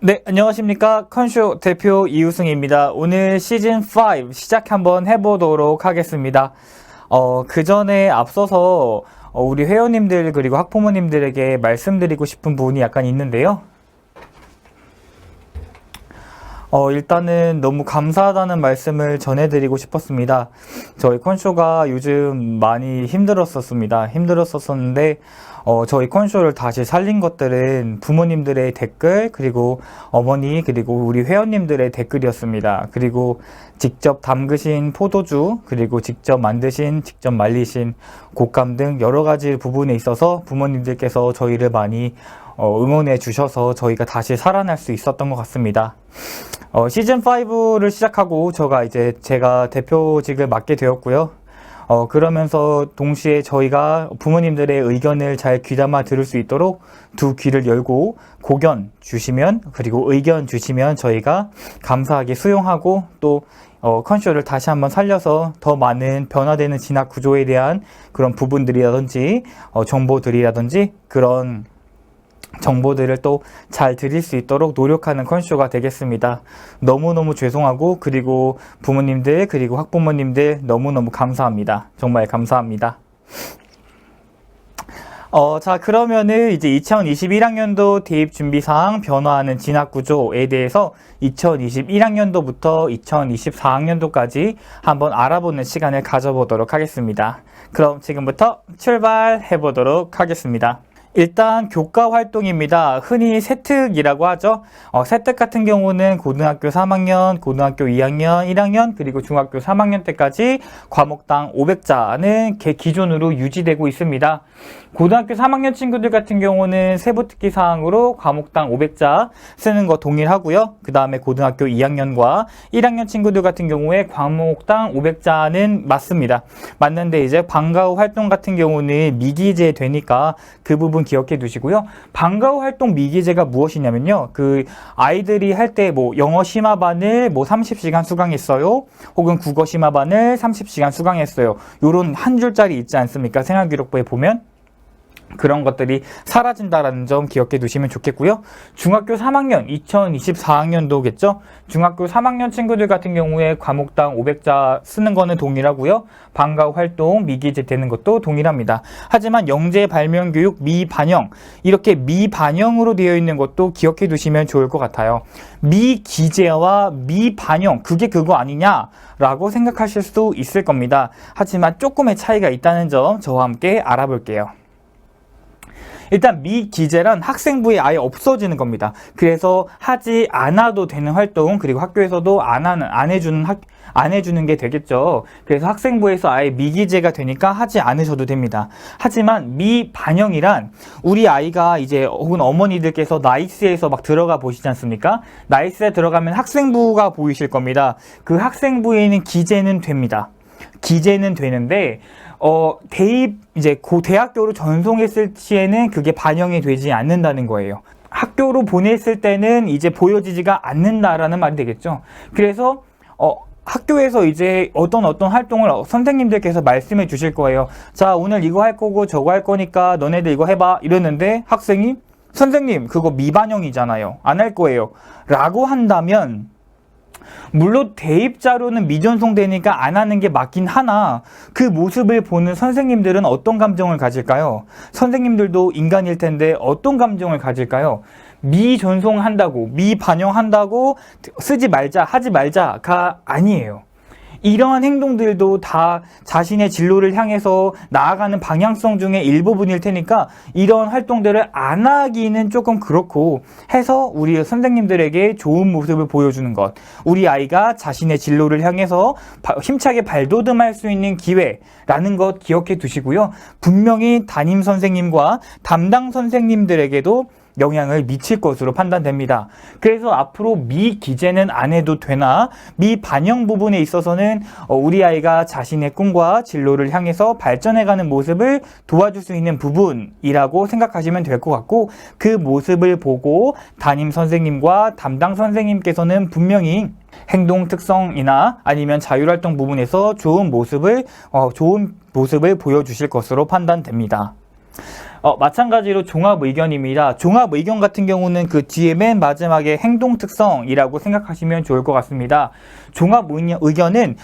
네, 안녕하십니까. 컨쇼 대표 이우승입니다. 오늘 시즌5 시작 한번 해보도록 하겠습니다. 그 전에 앞서서 우리 회원님들 그리고 학부모님들에게 말씀드리고 싶은 부분이 약간 있는데요. 일단은 너무 감사하다는 말씀을 전해드리고 싶었습니다. 저희 컨쇼가 요즘 많이 힘들었었는데, 저희 컨쇼를 다시 살린 것들은 부모님들의 댓글, 그리고 어머니, 그리고 우리 회원님들의 댓글이었습니다. 그리고 직접 담그신 포도주, 그리고 직접 만드신, 직접 말리신 곶감 등 여러 가지 부분에 있어서 부모님들께서 저희를 많이 응원해 주셔서 저희가 다시 살아날 수 있었던 것 같습니다. 시즌5를 시작하고 제가 대표직을 맡게 되었고요. 그러면서 동시에 저희가 부모님들의 의견을 잘 귀담아 들을 수 있도록 두 귀를 열고 고견 주시면, 그리고 의견 주시면 저희가 감사하게 수용하고 또 컨쇼를 다시 한번 살려서 더 많은 변화되는 진학 구조에 대한 그런 부분들이라든지 정보들이라든지 그런 정보들을 또 잘 드릴 수 있도록 노력하는 컨쇼가 되겠습니다. 너무너무 죄송하고, 그리고 부모님들 그리고 학부모님들 너무너무 감사합니다. 정말 감사합니다. 자, 그러면은 이제 2021학년도 대입 준비사항 변화하는 진학구조에 대해서 2021학년도부터 2024학년도까지 한번 알아보는 시간을 가져보도록 하겠습니다. 그럼 지금부터 출발해 보도록 하겠습니다. 일단 교과 활동입니다. 흔히 세특이라고 하죠. 세특 같은 경우는 고등학교 3학년, 고등학교 2학년, 1학년, 그리고 중학교 3학년 때까지 과목당 500자는 기존으로 유지되고 있습니다. 고등학교 3학년 친구들 같은 경우는 세부특기 사항으로 과목당 500자 쓰는 거 동일하고요. 그 다음에 고등학교 2학년과 1학년 친구들 같은 경우에 과목당 500자는 맞습니다. 맞는데 이제 방과 후 활동 같은 경우는 미기재 되니까 그 부분 기억해 두시고요. 방과 후 활동 미기재가 무엇이냐면요. 그 아이들이 할 때 뭐 영어 심화반을 뭐 30시간 수강했어요. 혹은 국어 심화반을 30시간 수강했어요. 요런 한 줄짜리 있지 않습니까? 생활기록부에 보면. 그런 것들이 사라진다라는 점 기억해 두시면 좋겠고요. 중학교 3학년, 2024학년도겠죠? 중학교 3학년 친구들 같은 경우에 과목당 500자 쓰는 거는 동일하고요. 방과 후 활동, 미기재 되는 것도 동일합니다. 하지만 영재 발명교육 미반영, 이렇게 미반영으로 되어 있는 것도 기억해 두시면 좋을 것 같아요. 미기재와 미반영, 그게 그거 아니냐라고 생각하실 수 있을 겁니다. 하지만 조금의 차이가 있다는 점 저와 함께 알아볼게요. 일단 미기재란 학생부에 아예 없어지는 겁니다. 그래서 하지 않아도 되는 활동, 그리고 학교에서도 안 해주는 게 되겠죠. 그래서 학생부에서 아예 미기재가 되니까 하지 않으셔도 됩니다. 하지만 미반영이란 우리 아이가 이제 혹은 어머니들께서 나이스에서 막 들어가 보시지 않습니까? 나이스에 들어가면 학생부가 보이실 겁니다. 그 학생부에는 기재는 됩니다. 기재는 되는데 대입 이제 대학교로 전송했을 시에는 그게 반영이 되지 않는다는 거예요. 학교로 보냈을 때는 이제 보여지지가 않는다라는 말이 되겠죠. 그래서 학교에서 이제 어떤 활동을 선생님들께서 말씀해 주실 거예요. 자, 오늘 이거 할 거고 저거 할 거니까 너네들 이거 해봐 이러는데 학생이 선생님 그거 미반영이잖아요. 안 할 거예요 라고 한다면, 물론 대입 자료는 미전송되니까 안 하는 게 맞긴 하나 그 모습을 보는 선생님들은 어떤 감정을 가질까요? 선생님들도 인간일 텐데 어떤 감정을 가질까요? 미전송한다고, 미반영한다고 쓰지 말자, 하지 말자가 아니에요. 이러한 행동들도 다 자신의 진로를 향해서 나아가는 방향성 중에 일부분일 테니까 이런 활동들을 안 하기는 조금 그렇고 해서 우리 선생님들에게 좋은 모습을 보여주는 것, 우리 아이가 자신의 진로를 향해서 힘차게 발돋움할 수 있는 기회라는 것 기억해 두시고요. 분명히 담임 선생님과 담당 선생님들에게도 영향을 미칠 것으로 판단됩니다. 그래서 앞으로 미기재는 안 해도 되나 미반영 부분에 있어서는 우리 아이가 자신의 꿈과 진로를 향해서 발전해가는 모습을 도와줄 수 있는 부분이라고 생각하시면 될 것 같고, 그 모습을 보고 담임 선생님과 담당 선생님께서는 분명히 행동 특성이나 아니면 자율활동 부분에서 좋은 모습을 보여주실 것으로 판단됩니다. 마찬가지로 종합 의견입니다. 종합 의견 같은 경우는 그 뒤에 맨 마지막에 행동 특성이라고 생각하시면 좋을 것 같습니다. 종합 의견은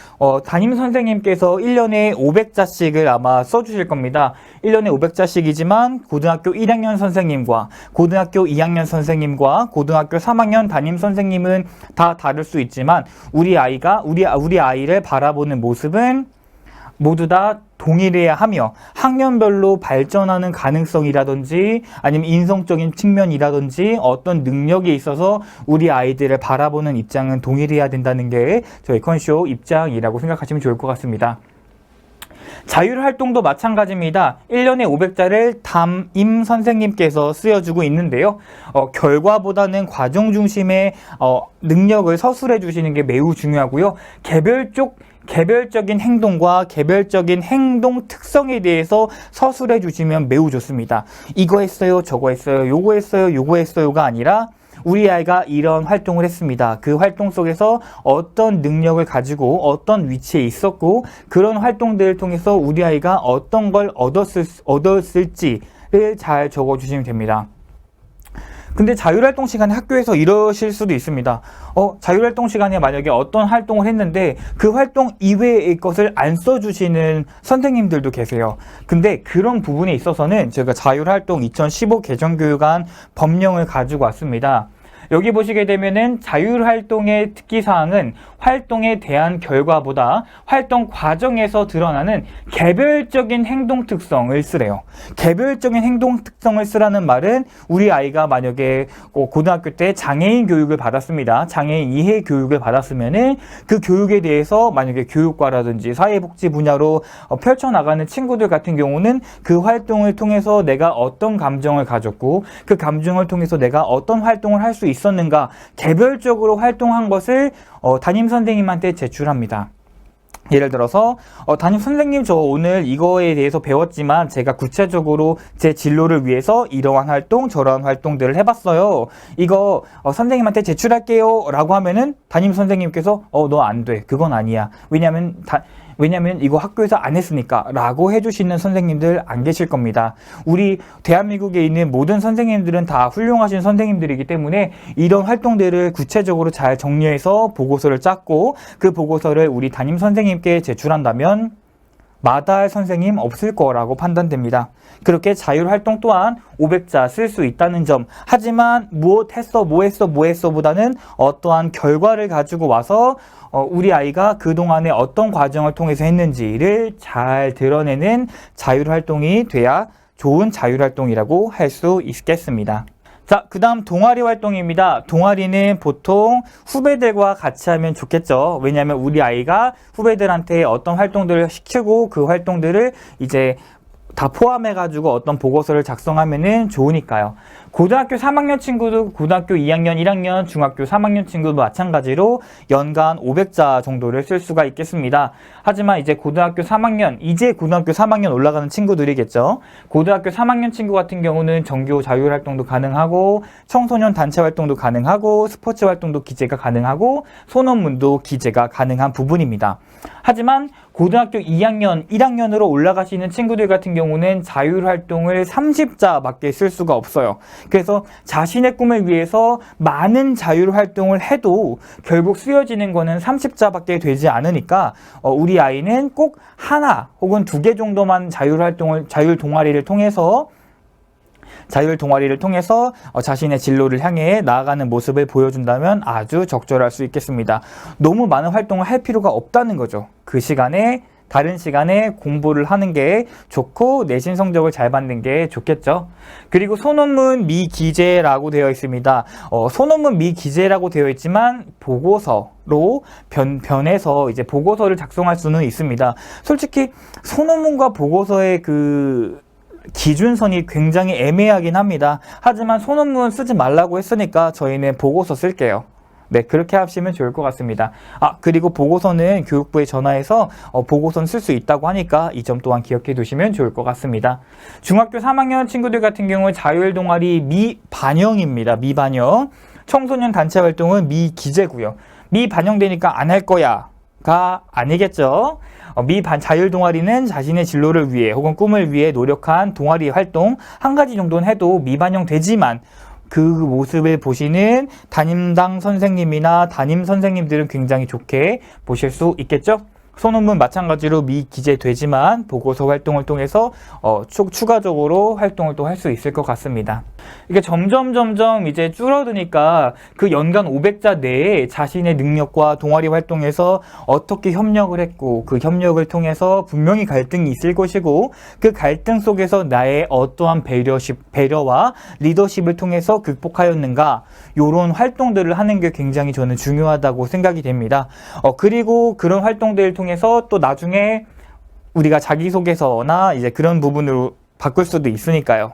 담임 선생님께서 1년에 500자씩을 아마 써주실 겁니다. 1년에 500자씩이지만 고등학교 1학년 선생님과 고등학교 2학년 선생님과 고등학교 3학년 담임 선생님은 다 다를 수 있지만 우리 아이를 바라보는 모습은 모두 다 동일해야 하며 학년별로 발전하는 가능성이라든지 아니면 인성적인 측면이라든지 어떤 능력에 있어서 우리 아이들을 바라보는 입장은 동일해야 된다는 게 저희 컨쇼 입장이라고 생각하시면 좋을 것 같습니다. 자율활동도 마찬가지입니다. 1년에 500자를 담임 선생님께서 쓰여주고 있는데요. 결과보다는 과정 중심의 능력을 서술해 주시는 게 매우 중요하고요. 개별적인 행동과 개별적인 행동 특성에 대해서 서술해 주시면 매우 좋습니다. 이거 했어요, 저거 했어요, 요거 했어요, 요거 했어요가 아니라 우리 아이가 이런 활동을 했습니다. 그 활동 속에서 어떤 능력을 가지고 어떤 위치에 있었고 그런 활동들을 통해서 우리 아이가 어떤 걸 얻었을지를 잘 적어주시면 됩니다. 근데 자율활동 시간에 학교에서 이러실 수도 있습니다. 자율활동 시간에 만약에 어떤 활동을 했는데 그 활동 이외의 것을 안 써주시는 선생님들도 계세요. 근데 그런 부분에 있어서는 제가 자율활동 2015 개정교육안 법령을 가지고 왔습니다. 여기 보시게 되면은 자율활동의 특기사항은 활동에 대한 결과보다 활동 과정에서 드러나는 개별적인 행동 특성을 쓰래요. 개별적인 행동 특성을 쓰라는 말은 우리 아이가 만약에 고등학교 때 장애인 교육을 받았습니다. 장애인 이해 교육을 받았으면은 그 교육에 대해서 만약에 교육과라든지 사회복지 분야로 펼쳐나가는 친구들 같은 경우는 그 활동을 통해서 내가 어떤 감정을 가졌고 그 감정을 통해서 내가 어떤 활동을 할 수 있었는가 개별적으로 활동한 것을 담임 선생님한테 제출합니다. 예를 들어서 담임 선생님 저 오늘 이거에 대해서 배웠지만 제가 구체적으로 제 진로를 위해서 이러한 활동 저러한 활동들을 해봤어요. 이거 선생님한테 제출할게요 라고 하면은 담임 선생님께서 너 안 돼. 그건 아니야. 왜냐면 이거 학교에서 안 했으니까 라고 해주시는 선생님들 안 계실 겁니다. 우리 대한민국에 있는 모든 선생님들은 다 훌륭하신 선생님들이기 때문에 이런 활동들을 구체적으로 잘 정리해서 보고서를 짰고 그 보고서를 우리 담임 선생님께 제출한다면 마다할 선생님 없을 거라고 판단됩니다. 그렇게 자율활동 또한 500자 쓸 수 있다는 점. 하지만 뭐 했어 보다는 어떠한 결과를 가지고 와서 우리 아이가 그동안에 어떤 과정을 통해서 했는지를 잘 드러내는 자율활동이 돼야 좋은 자율활동이라고 할 수 있겠습니다. 자, 그 다음 동아리 활동입니다. 동아리는 보통 후배들과 같이 하면 좋겠죠. 왜냐하면 우리 아이가 후배들한테 어떤 활동들을 시키고 그 활동들을 이제 다 포함해가지고 어떤 보고서를 작성하면은 좋으니까요. 고등학교 3학년 친구도 고등학교 2학년, 1학년, 중학교 3학년 친구도 마찬가지로 연간 500자 정도를 쓸 수가 있겠습니다. 하지만 이제 고등학교 3학년 올라가는 친구들이겠죠. 고등학교 3학년 친구 같은 경우는 정규 자율활동도 가능하고 청소년 단체 활동도 가능하고 스포츠 활동도 기재가 가능하고 소논문도 기재가 가능한 부분입니다. 하지만 고등학교 2학년, 1학년으로 올라가시는 친구들 같은 경우는 자율활동을 30자밖에 쓸 수가 없어요. 그래서 자신의 꿈을 위해서 많은 자율활동을 해도 결국 쓰여지는 거는 30자밖에 되지 않으니까 우리 아이는 꼭 하나 혹은 2개 정도만 자율 동아리를 통해서 자신의 진로를 향해 나아가는 모습을 보여준다면 아주 적절할 수 있겠습니다. 너무 많은 활동을 할 필요가 없다는 거죠. 그 시간에 다른 시간에 공부를 하는 게 좋고 내신 성적을 잘 받는 게 좋겠죠. 그리고 소논문 미기재라고 되어 있습니다. 소논문 미기재라고 되어 있지만 보고서로 변해서 이제 보고서를 작성할 수는 있습니다. 솔직히 소논문과 보고서의 그 기준선이 굉장히 애매하긴 합니다. 하지만 소논문 쓰지 말라고 했으니까 저희는 보고서 쓸게요. 네, 그렇게 하시면 좋을 것 같습니다. 그리고 보고서는 교육부에 전화해서 보고서는 쓸 수 있다고 하니까 이 점 또한 기억해 두시면 좋을 것 같습니다. 중학교 3학년 친구들 같은 경우는 자율동아리 미반영입니다. 미반영. 청소년 단체 활동은 미기재고요. 미반영되니까 안 할 거야 가 아니겠죠. 자율 동아리는 자신의 진로를 위해 혹은 꿈을 위해 노력한 동아리 활동 한 가지 정도는 해도 미반영되지만 그 모습을 보시는 담당 선생님이나 담임 선생님들은 굉장히 좋게 보실 수 있겠죠. 소논문 마찬가지로 미기재되지만 보고서 활동을 통해서 추가적으로 활동을 또 할 수 있을 것 같습니다. 이게 점점 이제 줄어드니까 그 연간 500자 내에 자신의 능력과 동아리 활동에서 어떻게 협력을 했고 그 협력을 통해서 분명히 갈등이 있을 것이고 그 갈등 속에서 나의 어떠한 배려와 리더십을 통해서 극복하였는가 이런 활동들을 하는 게 굉장히 저는 중요하다고 생각이 됩니다. 그리고 그런 활동들을 통해서 또 나중에 우리가 자기소개서나 이제 그런 부분으로 바꿀 수도 있으니까요.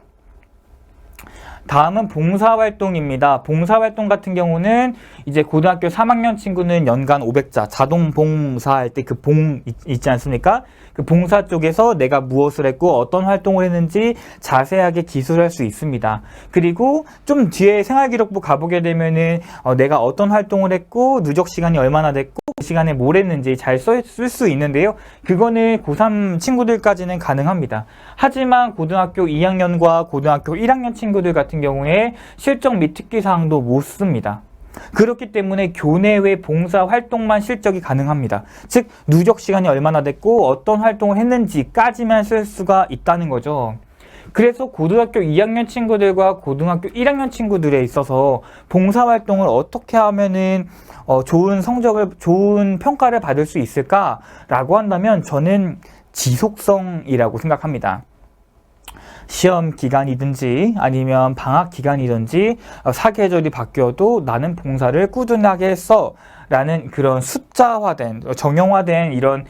다음은 봉사활동입니다. 봉사활동 같은 경우는 이제 고등학교 3학년 친구는 연간 500자 자동 봉사할 때 그 봉 있지 않습니까? 그 봉사 쪽에서 내가 무엇을 했고 어떤 활동을 했는지 자세하게 기술할 수 있습니다. 그리고 좀 뒤에 생활기록부 가보게 되면은 내가 어떤 활동을 했고 누적 시간이 얼마나 됐고 그 시간에 뭘 했는지 잘 쓸 수 있는데요. 그거는 고3 친구들까지는 가능합니다. 하지만 고등학교 2학년과 고등학교 1학년 친구들 같은 경우에 실적 및 특기사항도 못 씁니다. 그렇기 때문에 교내외 봉사 활동만 실적이 가능합니다. 즉 누적 시간이 얼마나 됐고 어떤 활동을 했는지까지만 쓸 수가 있다는 거죠. 그래서 고등학교 2학년 친구들과 고등학교 1학년 친구들에 있어서 봉사활동을 어떻게 하면은 좋은 평가를 받을 수 있을까라고 한다면 저는 지속성이라고 생각합니다. 시험 기간이든지 아니면 방학 기간이든지 사계절이 바뀌어도 나는 봉사를 꾸준하게 했어 라는 그런 숫자화된 정형화된 이런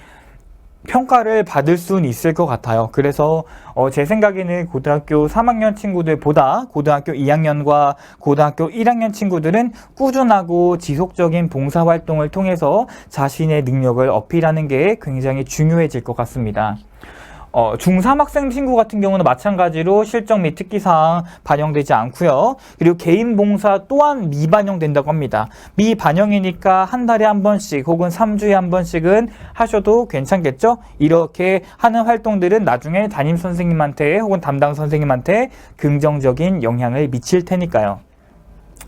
평가를 받을 수는 있을 것 같아요. 그래서 제 생각에는 고등학교 3학년 친구들보다 고등학교 2학년과 고등학교 1학년 친구들은 꾸준하고 지속적인 봉사활동을 통해서 자신의 능력을 어필하는 게 굉장히 중요해질 것 같습니다. 중3 학생 친구 같은 경우는 마찬가지로 실적 및 특기사항 반영되지 않고요. 그리고 개인 봉사 또한 미반영된다고 합니다. 미반영이니까 한 달에 한 번씩 혹은 3주에 한 번씩은 하셔도 괜찮겠죠? 이렇게 하는 활동들은 나중에 담임 선생님한테 혹은 담당 선생님한테 긍정적인 영향을 미칠 테니까요.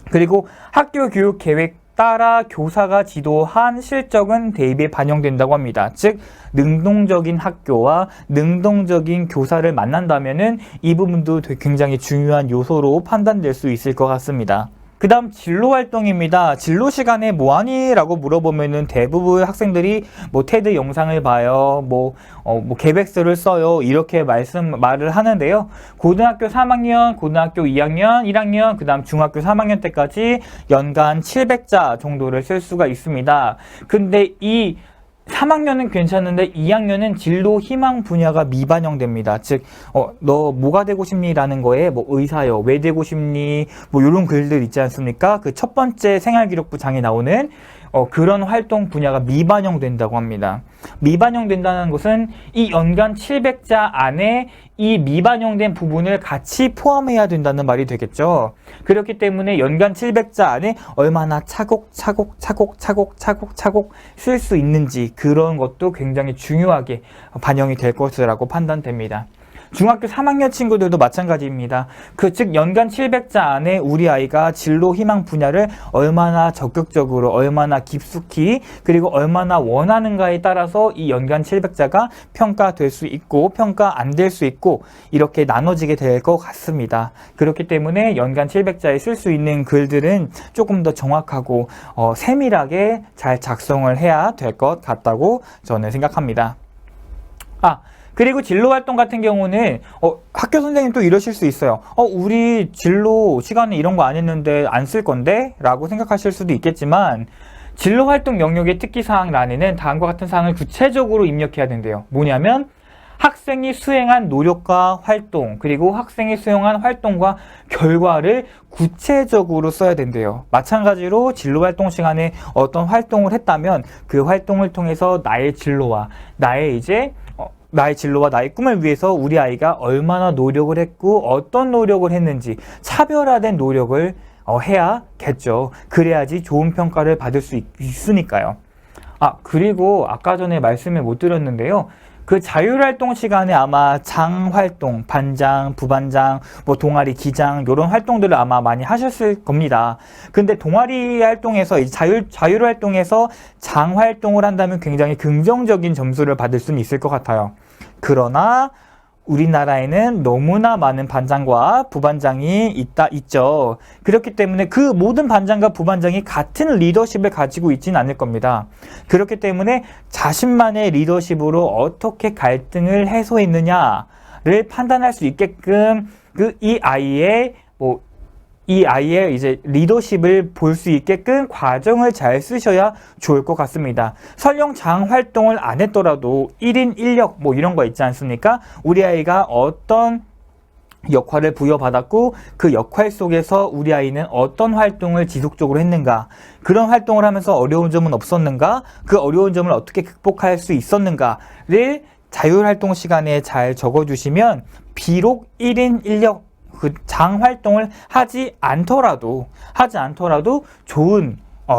그리고 학교 교육 계획 따라 교사가 지도한 실적은 대입에 반영된다고 합니다. 즉 능동적인 학교와 능동적인 교사를 만난다면은 이 부분도 굉장히 중요한 요소로 판단될 수 있을 것 같습니다. 그 다음 진로 활동입니다. 진로 시간에 뭐하니? 라고 물어보면은 대부분 학생들이 테드 영상을 봐요. 계획서를 써요. 이렇게 말을 하는데요. 고등학교 3학년, 고등학교 2학년, 1학년, 그 다음 중학교 3학년 때까지 연간 700자 정도를 쓸 수가 있습니다. 근데 이 3학년은 괜찮은데 2학년은 진로 희망 분야가 미반영됩니다. 즉, 너 뭐가 되고 싶니? 라는 거에 의사요. 왜 되고 싶니? 요런 글들 있지 않습니까? 그 첫 번째 생활기록부 장에 나오는 그런 활동 분야가 미반영된다고 합니다. 미반영된다는 것은 이 연간 700자 안에 이 미반영된 부분을 같이 포함해야 된다는 말이 되겠죠. 그렇기 때문에 연간 700자 안에 얼마나 차곡차곡 쓸 수 있는지 그런 것도 굉장히 중요하게 반영이 될 것이라고 판단됩니다. 중학교 3학년 친구들도 마찬가지입니다. 즉 연간 700자 안에 우리 아이가 진로 희망 분야를 얼마나 적극적으로 얼마나 깊숙이 그리고 얼마나 원하는가에 따라서 이 연간 700자가 평가될 수 있고 평가 안 될 수 있고 이렇게 나눠지게 될 것 같습니다. 그렇기 때문에 연간 700자에 쓸 수 있는 글들은 조금 더 정확하고 세밀하게 잘 작성을 해야 될 것 같다고 저는 생각합니다. 그리고 진로 활동 같은 경우는 학교 선생님 또 이러실 수 있어요. 우리 진로 시간에 이런 거 안 했는데 안 쓸 건데? 라고 생각하실 수도 있겠지만 진로 활동 영역의 특기사항란에는 다음과 같은 사항을 구체적으로 입력해야 된대요. 뭐냐면 학생이 수행한 노력과 활동 그리고 학생이 수행한 활동과 결과를 구체적으로 써야 된대요. 마찬가지로 진로활동 시간에 어떤 활동을 했다면 그 활동을 통해서 나의 진로와 나의 꿈을 위해서 우리 아이가 얼마나 노력을 했고 어떤 노력을 했는지 차별화된 노력을 해야겠죠. 그래야지 좋은 평가를 받을 수 있으니까요. 그리고 아까 전에 말씀을 못 드렸는데요. 그 자율활동 시간에 아마 장활동, 반장, 부반장, 뭐 동아리, 기장 이런 활동들을 아마 많이 하셨을 겁니다. 근데 동아리 활동에서 자율활동에서 장활동을 한다면 굉장히 긍정적인 점수를 받을 수는 있을 것 같아요. 그러나 우리나라에는 너무나 많은 반장과 부반장이 있죠. 그렇기 때문에 그 모든 반장과 부반장이 같은 리더십을 가지고 있지는 않을 겁니다. 그렇기 때문에 자신만의 리더십으로 어떻게 갈등을 해소했느냐를 판단할 수 있게끔 이 아이의 이제 리더십을 볼 수 있게끔 과정을 잘 쓰셔야 좋을 것 같습니다. 설령 장 활동을 안 했더라도 1인 1역 뭐 이런 거 있지 않습니까? 우리 아이가 어떤 역할을 부여받았고 그 역할 속에서 우리 아이는 어떤 활동을 지속적으로 했는가, 그런 활동을 하면서 어려운 점은 없었는가, 그 어려운 점을 어떻게 극복할 수 있었는가를 자율활동 시간에 잘 적어주시면 비록 1인 1역 그 장 활동을 하지 않더라도 좋은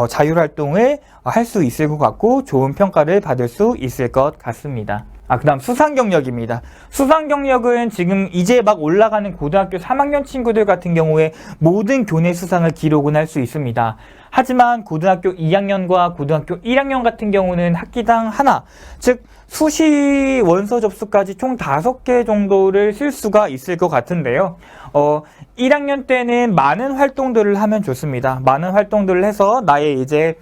자율활동을 할 수 있을 것 같고 좋은 평가를 받을 수 있을 것 같습니다. 그 다음 수상 경력입니다. 수상 경력은 지금 이제 막 올라가는 고등학교 3학년 친구들 같은 경우에 모든 교내 수상을 기록은 할 수 있습니다. 하지만 고등학교 2학년과 고등학교 1학년 같은 경우는 학기당 하나, 즉 수시 원서 접수까지 총 5개 정도를 쓸 수가 있을 것 같은데요. 1학년 때는 많은 활동들을 하면 좋습니다. 많은 활동들을 해서 나의 이제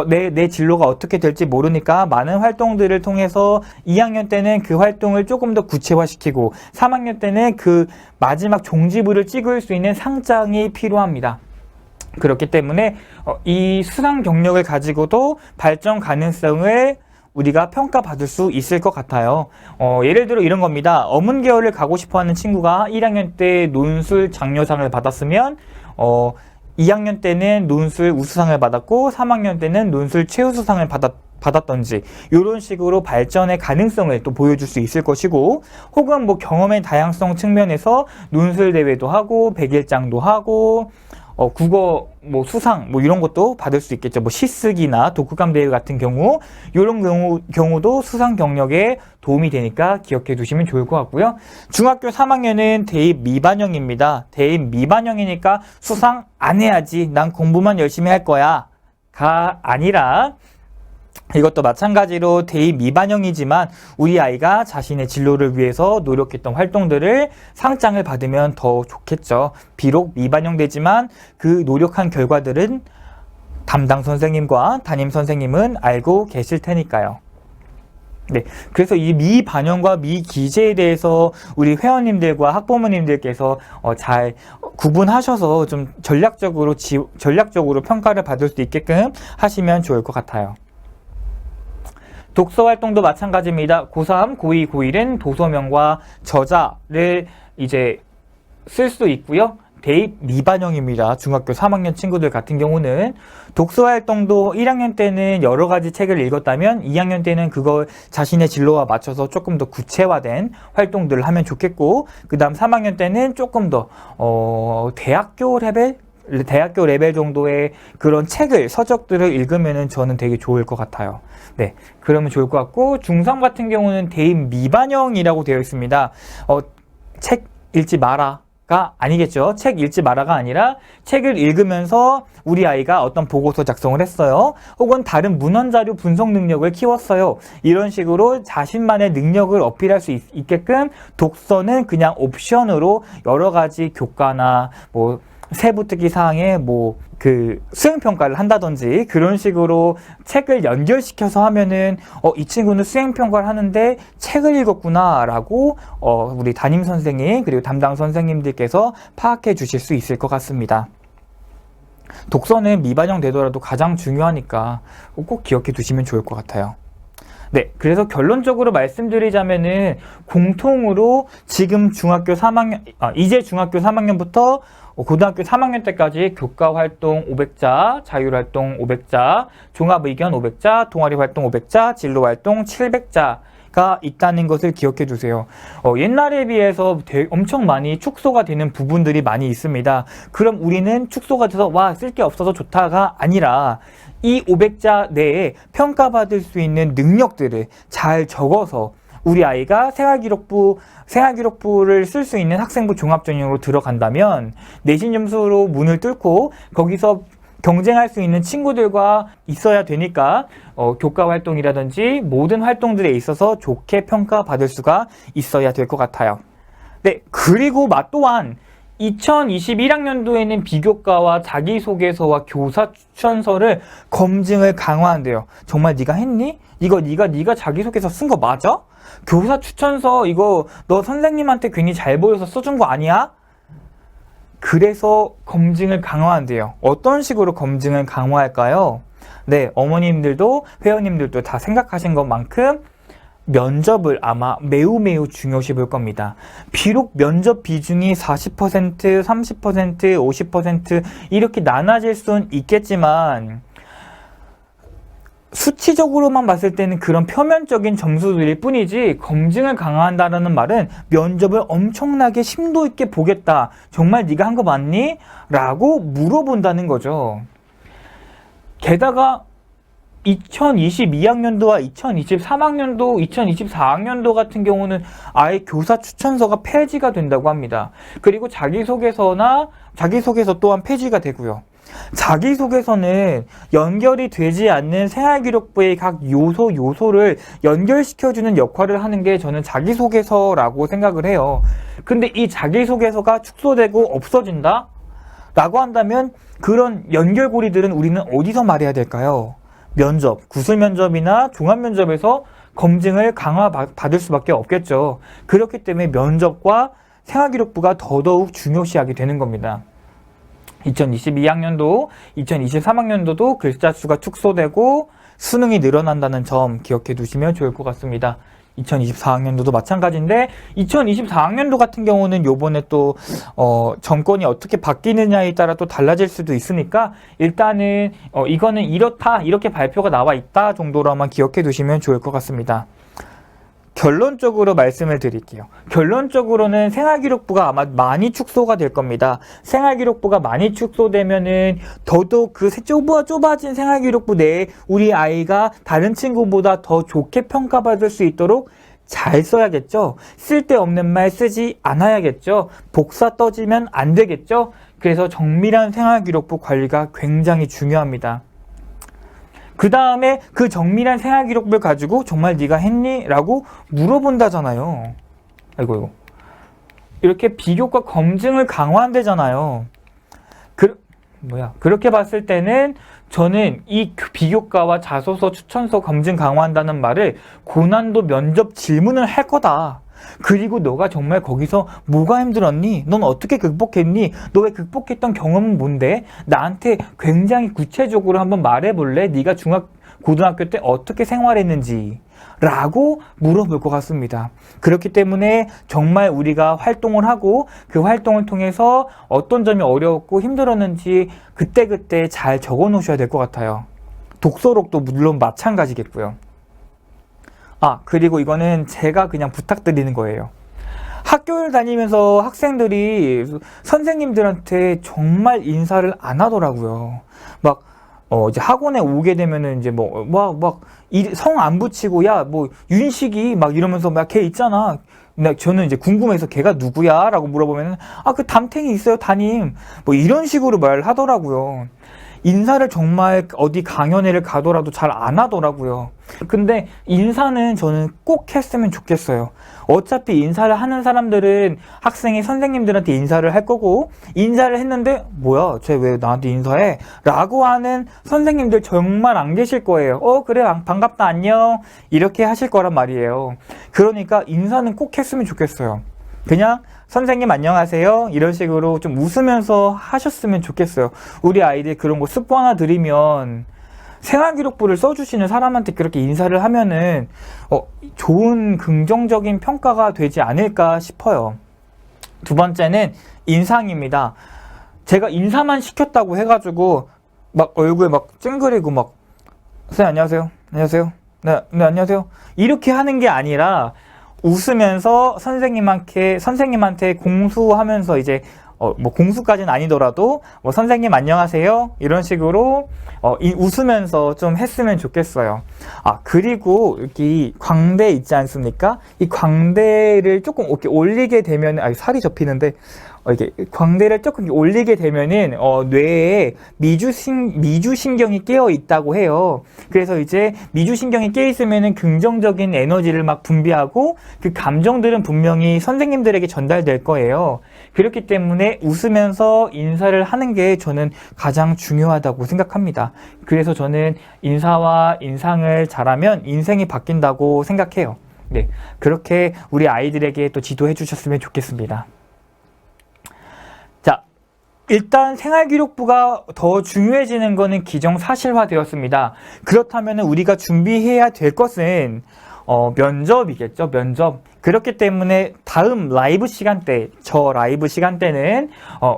내 진로가 어떻게 될지 모르니까 많은 활동들을 통해서 2학년 때는 그 활동을 조금 더 구체화시키고 3학년 때는 그 마지막 종지부를 찍을 수 있는 상장이 필요합니다. 그렇기 때문에 이 수상 경력을 가지고도 발전 가능성을 우리가 평가받을 수 있을 것 같아요. 예를 들어 이런 겁니다. 어문계열을 가고 싶어하는 친구가 1학년 때 논술 장려상을 받았으면 2학년 때는 논술 우수상을 받았고 3학년 때는 논술 최우수상을 받았던지 이런 식으로 발전의 가능성을 또 보여줄 수 있을 것이고, 혹은 뭐 경험의 다양성 측면에서 논술 대회도 하고 백일장도 하고 국어 뭐 수상 뭐 이런 것도 받을 수 있겠죠. 뭐 시쓰기나 독후감 대회 같은 경우 이런 경우도 수상 경력에 도움이 되니까 기억해 두시면 좋을 것 같고요. 중학교 3학년은 대입 미반영입니다. 대입 미반영이니까 수상 안 해야지, 난 공부만 열심히 할 거야 가 아니라, 이것도 마찬가지로 대입 미반영이지만 우리 아이가 자신의 진로를 위해서 노력했던 활동들을 상장을 받으면 더 좋겠죠. 비록 미반영되지만 그 노력한 결과들은 담당 선생님과 담임 선생님은 알고 계실 테니까요. 네, 그래서 이 미반영과 미기재에 대해서 우리 회원님들과 학부모님들께서 잘 구분하셔서 좀 전략적으로 평가를 받을 수 있게끔 하시면 좋을 것 같아요. 독서 활동도 마찬가지입니다. 고3, 고2, 고1은 도서명과 저자를 이제 쓸 수 있고요. 대입 미반영입니다. 중학교 3학년 친구들 같은 경우는 독서 활동도 1학년 때는 여러 가지 책을 읽었다면 2학년 때는 그걸 자신의 진로와 맞춰서 조금 더 구체화된 활동들을 하면 좋겠고, 그 다음 3학년 때는 조금 더 대학교 레벨 정도의 그런 책을, 서적들을 읽으면 저는 되게 좋을 것 같아요. 네, 그러면 좋을 것 같고, 중3 같은 경우는 대입 미반영이라고 되어 있습니다. 책 읽지 마라가 아니겠죠. 책 읽지 마라가 아니라 책을 읽으면서 우리 아이가 어떤 보고서 작성을 했어요. 혹은 다른 문헌자료 분석 능력을 키웠어요. 이런 식으로 자신만의 능력을 어필할 수 있게끔 독서는 그냥 옵션으로 여러 가지 교과나 뭐 세부 특기 사항에 수행평가를 한다든지 그런 식으로 책을 연결시켜서 하면은 이 친구는 수행평가를 하는데 책을 읽었구나 라고 우리 담임 선생님 그리고 담당 선생님들께서 파악해 주실 수 있을 것 같습니다. 독서는 미반영 되더라도 가장 중요하니까 꼭 기억해 두시면 좋을 것 같아요. 네, 그래서 결론적으로 말씀드리자면은 공통으로 지금 이제 중학교 3학년부터 고등학교 3학년 때까지 교과활동 500자, 자율활동 500자, 종합의견 500자, 동아리활동 500자, 진로활동 700자 가 있다는 것을 기억해 두세요. 옛날에 비해서 엄청 많이 축소가 되는 부분들이 많이 있습니다. 그럼 우리는 축소가 돼서 와, 쓸 게 없어서 좋다가 아니라 이 500자 내에 평가받을 수 있는 능력들을 잘 적어서 우리 아이가 생활기록부를 쓸 수 있는 학생부 종합전형으로 들어간다면 내신 점수로 문을 뚫고 거기서 경쟁할 수 있는 친구들과 있어야 되니까 교과 활동이라든지 모든 활동들에 있어서 좋게 평가받을 수가 있어야 될 것 같아요. 네, 그리고 또한 2021학년도에는 비교과와 자기소개서와 교사 추천서를 검증을 강화한대요. 정말 네가 했니? 이거 네가 자기소개서 쓴 거 맞아? 교사 추천서 이거 너 선생님한테 괜히 잘 보여서 써준 거 아니야? 그래서 검증을 강화한대요. 어떤 식으로 검증을 강화할까요? 네, 어머님들도 회원님들도 다 생각하신 것만큼 면접을 아마 매우 중요시 볼 겁니다. 비록 면접 비중이 40%, 30%, 50% 이렇게 나눠질 수는 있겠지만 수치적으로만 봤을 때는 그런 표면적인 점수들일 뿐이지 검증을 강화한다는 말은 면접을 엄청나게 심도 있게 보겠다. 정말 네가 한 거 맞니? 라고 물어본다는 거죠. 게다가 2022학년도와 2023학년도, 2024학년도 같은 경우는 아예 교사 추천서가 폐지가 된다고 합니다. 그리고 자기소개서 또한 폐지가 되고요. 자기소개서는 연결이 되지 않는 생활기록부의 각 요소를 연결시켜주는 역할을 하는 게 저는 자기소개서라고 생각을 해요. 근데 이 자기소개서가 축소되고 없어진다? 라고 한다면 그런 연결고리들은 우리는 어디서 말해야 될까요? 면접, 구술면접이나 종합면접에서 검증을 강화받을 수밖에 없겠죠. 그렇기 때문에 면접과 생활기록부가 더더욱 중요시하게 되는 겁니다. 2022학년도, 2023학년도도 글자 수가 축소되고 수능이 늘어난다는 점 기억해 두시면 좋을 것 같습니다. 2024학년도도 마찬가지인데 2024학년도 같은 경우는 요번에 또 정권이 어떻게 바뀌느냐에 따라 또 달라질 수도 있으니까 일단은 이거는 이렇다 이렇게 발표가 나와 있다 정도로만 기억해 두시면 좋을 것 같습니다. 결론적으로 말씀을 드릴게요. 결론적으로는 생활기록부가 아마 많이 축소가 될 겁니다. 생활기록부가 많이 축소되면은 더더욱 그 좁아진 생활기록부 내에 우리 아이가 다른 친구보다 더 좋게 평가받을 수 있도록 잘 써야겠죠. 쓸데없는 말 쓰지 않아야겠죠. 복사 떠지면 안 되겠죠. 그래서 정밀한 생활기록부 관리가 굉장히 중요합니다. 그 다음에 그 정밀한 생활기록부를 가지고 정말 네가 했니? 라고 물어본다잖아요. 아이고. 이렇게 비교과 검증을 강화한대잖아요. 그렇게 봤을 때는 저는 이 비교과와 자소서 추천서 검증 강화한다는 말을 고난도 면접 질문을 할 거다. 그리고 너가 정말 거기서 뭐가 힘들었니? 넌 어떻게 극복했니? 너 왜 극복했던 경험은 뭔데? 나한테 굉장히 구체적으로 한번 말해볼래? 네가 고등학교 때 어떻게 생활했는지 라고 물어볼 것 같습니다. 그렇기 때문에 정말 우리가 활동을 하고 그 활동을 통해서 어떤 점이 어려웠고 힘들었는지 그때그때 잘 적어 놓으셔야 될 것 같아요. 독서록도 물론 마찬가지겠고요. 그리고 이거는 제가 그냥 부탁드리는 거예요. 학교를 다니면서 학생들이 선생님들한테 정말 인사를 안 하더라고요. 이제 학원에 오게 되면은 이제 성 안 붙이고 윤식이 이러면서 걔 있잖아. 저는 이제 궁금해서 걔가 누구야? 라고 물어보면은 그 담탱이 있어요, 담임. 이런 식으로 말을 하더라고요. 인사를 정말 어디 강연회를 가더라도 잘 안 하더라고요. 근데 인사는 저는 꼭 했으면 좋겠어요. 어차피 인사를 하는 사람들은 학생이 선생님들한테 인사를 할 거고 인사를 했는데 뭐야 쟤 왜 나한테 인사해? 라고 하는 선생님들 정말 안 계실 거예요. 그래 반갑다 안녕 이렇게 하실 거란 말이에요. 그러니까 인사는 꼭 했으면 좋겠어요. 그냥 선생님 안녕하세요 이런 식으로 좀 웃으면서 하셨으면 좋겠어요. 우리 아이들 그런 거 습관화 들이면 생활기록부를 써주시는 사람한테 그렇게 인사를 하면은 좋은 긍정적인 평가가 되지 않을까 싶어요. 두 번째는 인상입니다. 제가 인사만 시켰다고 해가지고 얼굴에 찡그리고 선생님 안녕하세요 네, 안녕하세요. 이렇게 하는 게 아니라 웃으면서 선생님한테 공수하면서 이제 뭐 공수까지는 아니더라도 뭐 선생님 안녕하세요 이런 식으로 웃으면서 좀 했으면 좋겠어요. 아, 그리고 여기 광대 있지 않습니까? 이 광대를 조금 이렇게 올리게 되면 살이 접히는데 이게 광대를 조금 올리게 되면은 뇌에 미주신경이 깨어 있다고 해요. 그래서 이제 미주신경이 깨어 있으면은 긍정적인 에너지를 막 분비하고 그 감정들은 분명히 선생님들에게 전달될 거예요. 그렇기 때문에 웃으면서 인사를 하는 게 저는 가장 중요하다고 생각합니다. 그래서 저는 인사와 인상을 잘하면 인생이 바뀐다고 생각해요. 네, 그렇게 우리 아이들에게 또 지도해 주셨으면 좋겠습니다. 자, 일단 생활기록부가 더 중요해지는 것은 기정사실화 되었습니다. 그렇다면 우리가 준비해야 될 것은 면접이겠죠, 면접. 그렇기 때문에 다음 라이브 시간대, 저 라이브 시간대는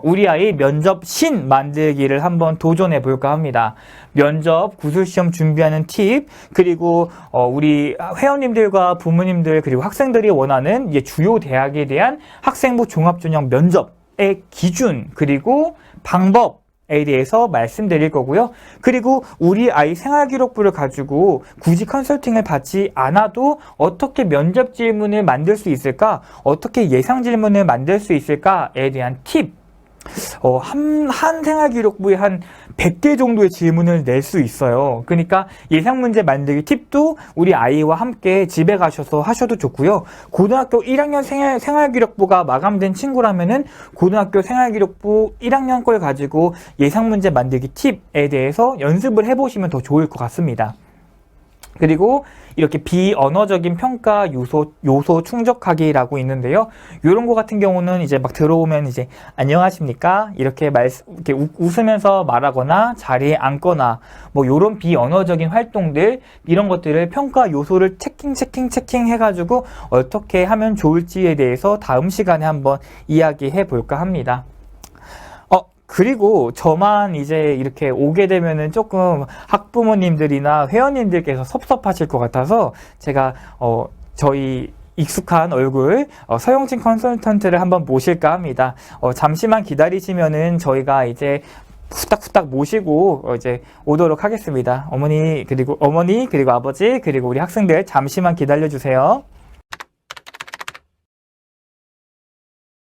우리 아이 면접신 만들기를 한번 도전해 볼까 합니다. 면접, 구술시험 준비하는 팁, 그리고 우리 회원님들과 부모님들, 그리고 학생들이 원하는 이제 주요 대학에 대한 학생부 종합전형 면접의 기준, 그리고 방법에 대해서 말씀드릴 거고요. 그리고 우리 아이 생활기록부를 가지고 굳이 컨설팅을 받지 않아도 어떻게 면접 질문을 만들 수 있을까? 어떻게 예상 질문을 만들 수 있을까에 대한 팁. 한 생활기록부에 한 100개 정도의 질문을 낼 수 있어요. 그러니까 예상문제 만들기 팁도 우리 아이와 함께 집에 가셔서 하셔도 좋고요. 고등학교 1학년 생활기록부가 마감된 친구라면은 고등학교 생활기록부 1학년 걸 가지고 예상문제 만들기 팁에 대해서 연습을 해보시면 더 좋을 것 같습니다. 그리고 이렇게 비언어적인 평가 요소 충족하기라고 있는데요. 이런 거 같은 경우는 이제 막 들어오면 이제 안녕하십니까? 이렇게 웃으면서 말하거나 자리에 앉거나 뭐 이런 비언어적인 활동들 이런 것들을 평가 요소를 체킹 해가지고 어떻게 하면 좋을지에 대해서 다음 시간에 한번 이야기해 볼까 합니다. 그리고 저만 이제 이렇게 오게 되면은 조금 학부모님들이나 회원님들께서 섭섭하실 것 같아서 제가 저희 익숙한 얼굴 서영진 컨설턴트를 한번 모실까 합니다. 잠시만 기다리시면은 저희가 이제 후딱 모시고 이제 오도록 하겠습니다. 어머니 그리고 아버지 그리고 우리 학생들 잠시만 기다려 주세요.